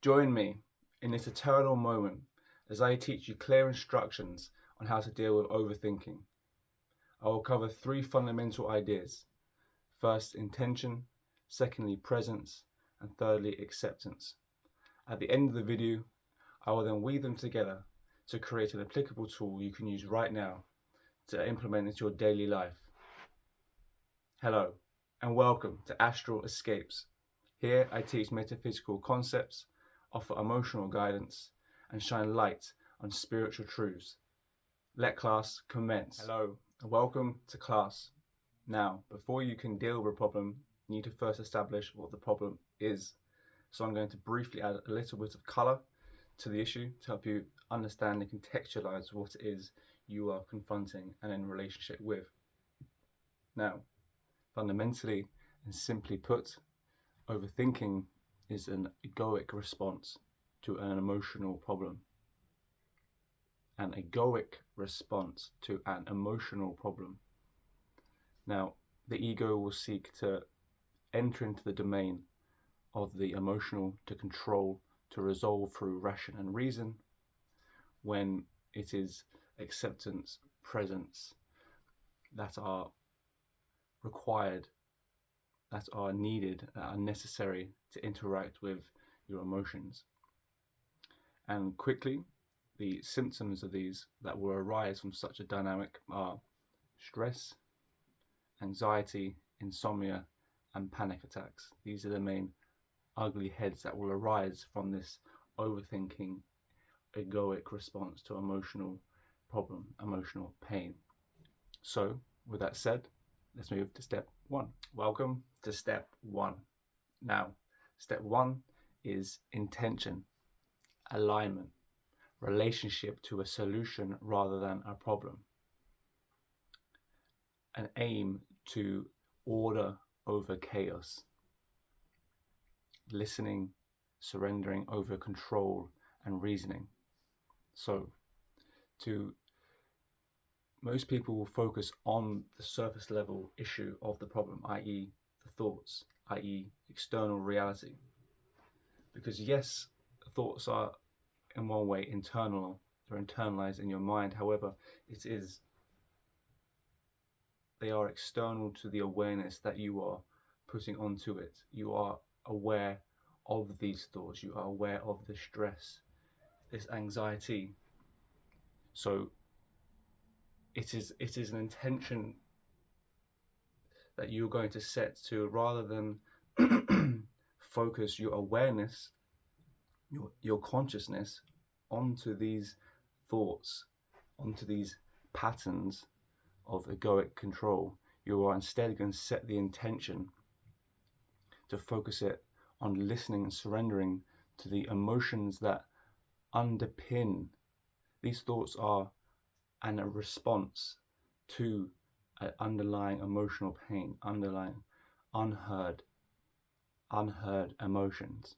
Join me in this eternal moment as I teach you clear instructions on how to deal with overthinking. I will cover 3 fundamental ideas. First, intention, secondly, presence, and thirdly, acceptance. At the end of the video, I will then weave them together to create an applicable tool you can use right now to implement into your daily life. Hello, and welcome to Astral Escapes. Here I teach metaphysical concepts, offer emotional guidance, and shine light on spiritual truths. Let class commence. Hello, and welcome to class. Now, before you can deal with a problem, you need to first establish what the problem is. So I'm going to briefly add a little bit of colour to the issue to help you understand and contextualise what it is you are confronting and in relationship with. Now, fundamentally and simply put, overthinking is an egoic response to an emotional problem. An egoic response to an emotional problem. Now, the ego will seek to enter into the domain of the emotional to control, to resolve through ration and reason, when it is acceptance, presence that are required, that are needed, that are necessary to interact with your emotions. And quickly, the symptoms of these that will arise from such a dynamic are stress, anxiety, insomnia, and panic attacks. These are the main ugly heads that will arise from this overthinking, egoic response to emotional problem, emotional pain. So, with that said, let's move to step 1. Welcome to step 1. Now, step 1 is intention, alignment, relationship to a solution rather than a problem. An aim to order over chaos. Listening, surrendering over control and reasoning. So, most people will focus on the surface level issue of the problem, i.e. the thoughts, i.e. external reality. Because yes, thoughts are in one way internal, they're internalized in your mind. However, they are external to the awareness that you are putting onto it. You are aware of these thoughts, you are aware of the stress, this anxiety. So it is an intention that you're going to set to, rather than focus your awareness, your consciousness onto these thoughts, onto these patterns of egoic control. You are instead going to set the intention to focus it on listening and surrendering to the emotions that underpin. These thoughts are a response to an underlying emotional pain, underlying unheard emotions,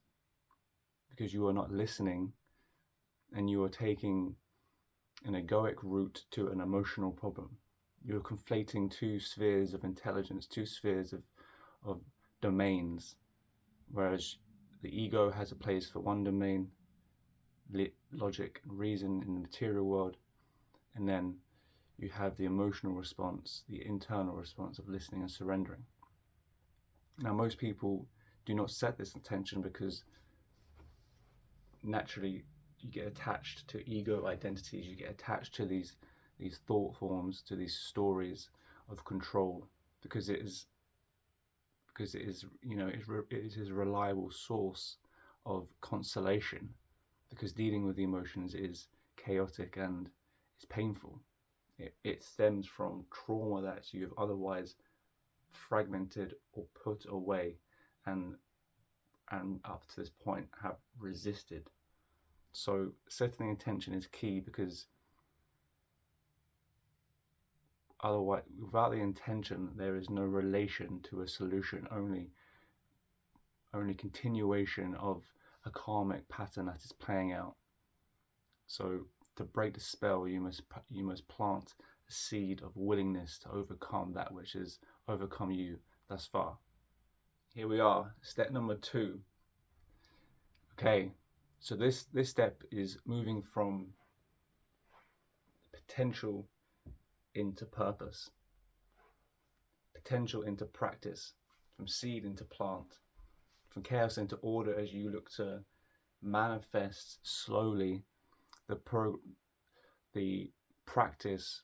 because you are not listening and you are taking an egoic route to an emotional problem. You're conflating 2 spheres of intelligence, 2 spheres of domains, whereas the ego has a place for one domain, logic and reason in the material world, and then you have the emotional response, the internal response of listening and surrendering. Now, most people do not set this intention because naturally you get attached to ego identities, you get attached to these thought forms, to these stories of control, because it is a reliable source of consolation, because dealing with the emotions is chaotic and it's painful. It stems from trauma that you have otherwise fragmented or put away and up to this point have resisted. So setting the intention is key, because otherwise, without the intention, there is no relation to a solution, only continuation of a karmic pattern that is playing out. So to break the spell, you must plant a seed of willingness to overcome that which has overcome you thus far. Here we are, step number 2. Okay, So this step is moving from potential into purpose, potential into practice, from seed into plant, from chaos into order, as you look to manifest slowly the practice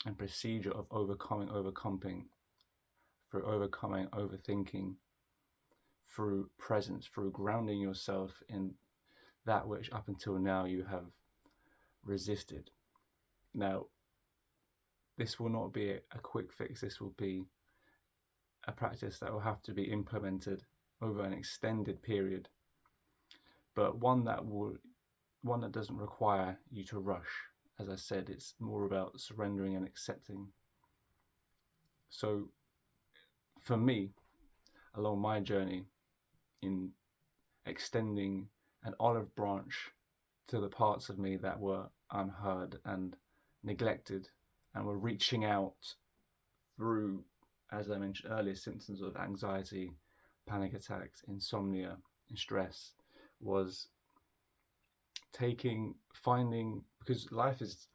and procedure of overcoming through overcoming overthinking, through presence, through grounding yourself in that which up until now you have resisted. Now, this will not be a quick fix. This will be a practice that will have to be implemented over an extended period, but one that doesn't require you to rush. As I said, it's more about surrendering and accepting. So for me, along my journey in extending an olive branch to the parts of me that were unheard and neglected, and were reaching out through, as I mentioned earlier, symptoms of anxiety, panic attacks, insomnia, and stress, was finding, because life is,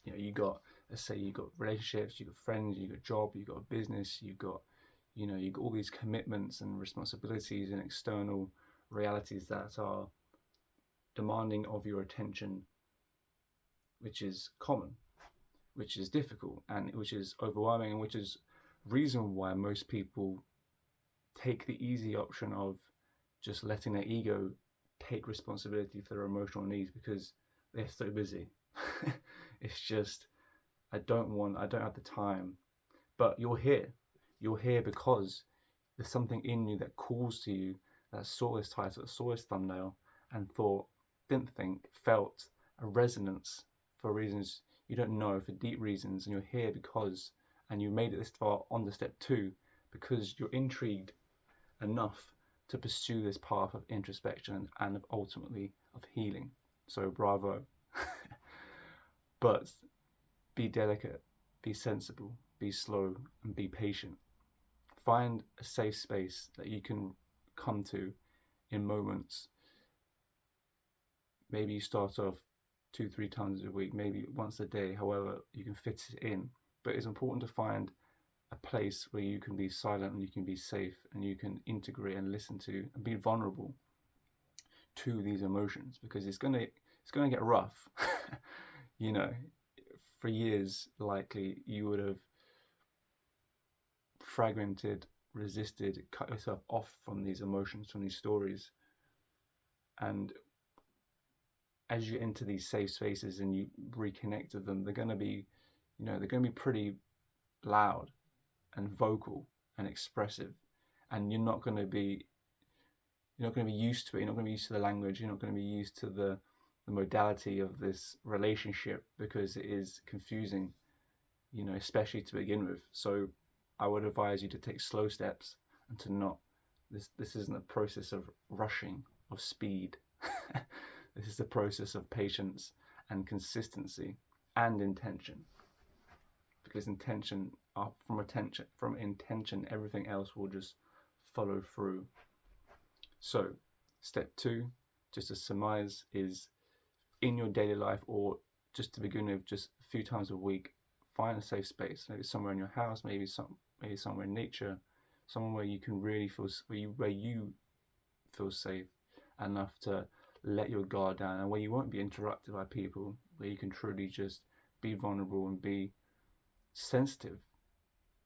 you got, let's say you got relationships, you got friends, you got job, you got a business, you got all these commitments and responsibilities and external realities that are demanding of your attention, which is common, which is difficult, and which is overwhelming, and which is reason why most people take the easy option of just letting their ego take responsibility for their emotional needs, because they're so busy. It's just, I don't have the time. But you're here because there's something in you that calls to you, that saw this title, saw this thumbnail, and felt a resonance for reasons you don't know, for deep reasons, and you're here because, and you made it this far on the step 2 because you're intrigued enough to pursue this path of introspection and ultimately of healing. So bravo. But be delicate, be sensible, be slow, and be patient. Find a safe space that you can come to in moments. Maybe you start off 2-3 times a week, maybe once a day, however you can fit it in. But it's important to find a place where you can be silent and you can be safe and you can integrate and listen to and be vulnerable to these emotions, because it's gonna get rough. For years likely you would have fragmented, resisted, cut yourself off from these emotions, from these stories. And as you enter these safe spaces and you reconnect with them, they're going to be pretty loud and vocal and expressive, and you're not going to be used to it. You're not going to be used to the language. You're not going to be used to the modality of this relationship, because it is confusing, especially to begin with. So I would advise you to take slow steps and to not, this isn't a process of rushing, of speed. This is a process of patience and consistency and intention, because from intention, everything else will just follow through. So step 2, just to surmise, is in your daily life, or just to begin with, just a few times a week, find a safe space, maybe somewhere in your house, maybe somewhere in nature, somewhere where you can really where you feel safe enough to let your guard down, and where you won't be interrupted by people, where you can truly just be vulnerable and be sensitive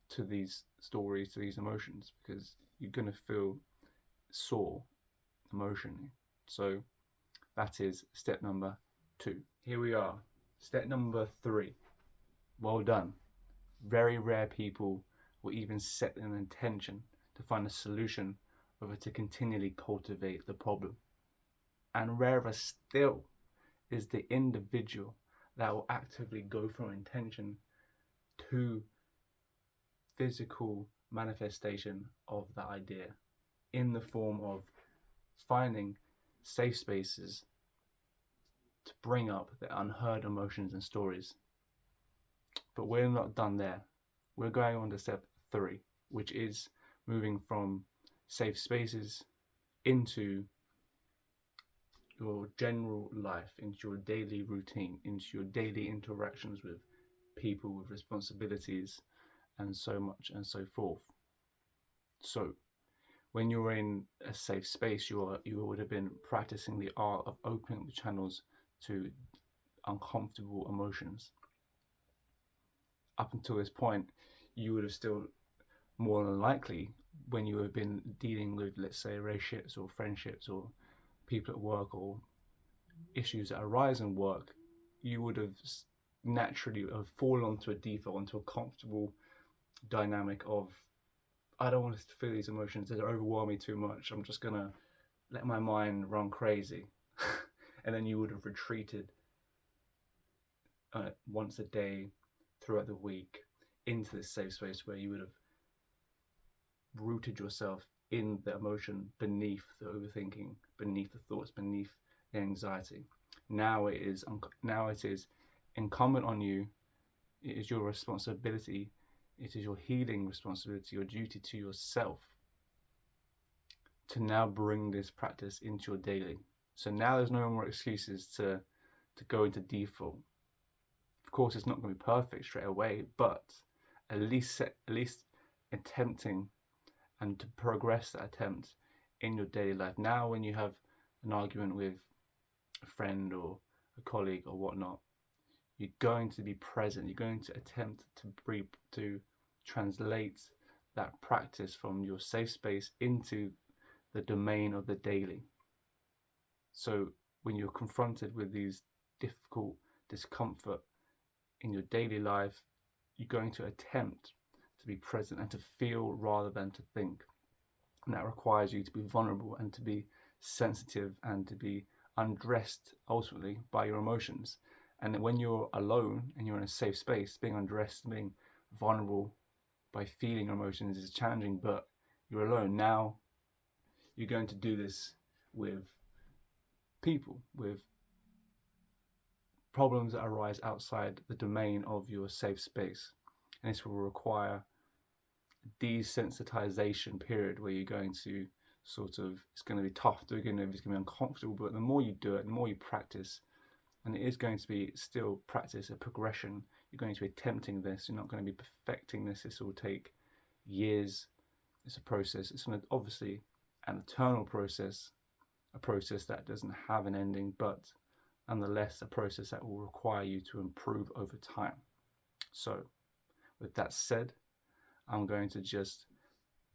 to these stories, to these emotions, because you're going to feel sore emotionally. So that is step number 2. Here we are, step number 3. Well done. Very rare people will even set an intention to find a solution over to continually cultivate the problem. And rarer still is the individual that will actively go from intention to physical manifestation of that idea, in the form of finding safe spaces to bring up the unheard emotions and stories. But we're not done there. We're going on to step 3, which is moving from safe spaces into your general life, into your daily routine, into your daily interactions with people, with responsibilities, and so much and so forth. So when you're in a safe space, you would have been practicing the art of opening the channels to uncomfortable emotions. Up until this point, you would have still, more than likely, when you have been dealing with, let's say, relationships or friendships or people at work or issues that arise in work, you would have naturally have fallen onto a default, onto a comfortable dynamic of, I don't want to feel these emotions, they overwhelm me too much, I'm just gonna let my mind run crazy. And then you would have retreated once a day throughout the week into this safe space where you would have rooted yourself in the emotion beneath the overthinking, beneath the thoughts, beneath the anxiety. Now it is incumbent on you. It is your responsibility. It is your healing responsibility, your duty to yourself, to now bring this practice into your daily. So now there's no more excuses to go into default. Of course, it's not going to be perfect straight away, but at least attempting and to progress that attempt in your daily life. Now, when you have an argument with a friend or a colleague or whatnot, you're going to be present. You're going to attempt to translate that practice from your safe space into the domain of the daily. So when you're confronted with these difficult discomfort in your daily life, you're going to attempt to be present and to feel rather than to think. And that requires you to be vulnerable and to be sensitive and to be undressed ultimately by your emotions. And when you're alone and you're in a safe space, being undressed, being vulnerable by feeling your emotions is challenging, but you're alone. Now you're going to do this with people, with problems that arise outside the domain of your safe space. And this will require a desensitization period where you're going to it's going to be tough to begin with, it's going to be uncomfortable, but the more you do it, the more you practice, and it is going to be still practice, a progression. You're going to be attempting this, you're not going to be perfecting this. This will take years. It's a process. It's obviously an eternal process, a process that doesn't have an ending, but nonetheless a process that will require you to improve over time. So with that said, I'm going to just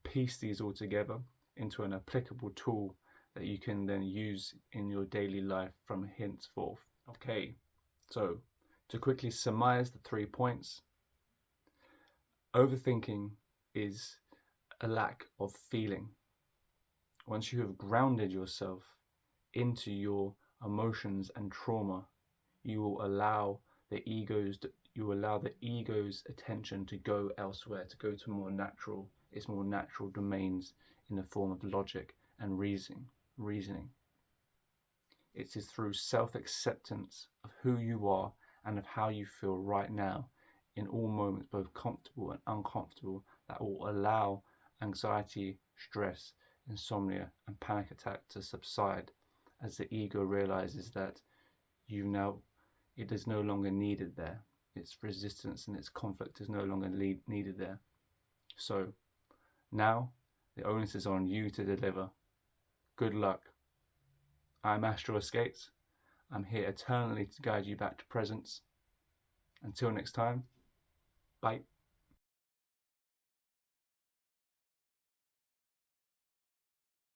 piece these all together into an applicable tool that you can then use in your daily life from henceforth. Okay, so to quickly surmise the 3 points, overthinking is a lack of feeling. Once you have grounded yourself into your emotions and trauma, you will allow the ego's attention to go elsewhere, to go to its more natural domains in the form of logic and reasoning. It is through self-acceptance of who you are and of how you feel right now in all moments, both comfortable and uncomfortable, that will allow anxiety, stress, insomnia, and panic attack to subside as the ego realizes that it is no longer needed there. Its resistance and its conflict is no longer needed there. So now the onus is on you to deliver. Good luck. I'm Astro Escapes. I'm here eternally to guide you back to presence. Until next time, bye.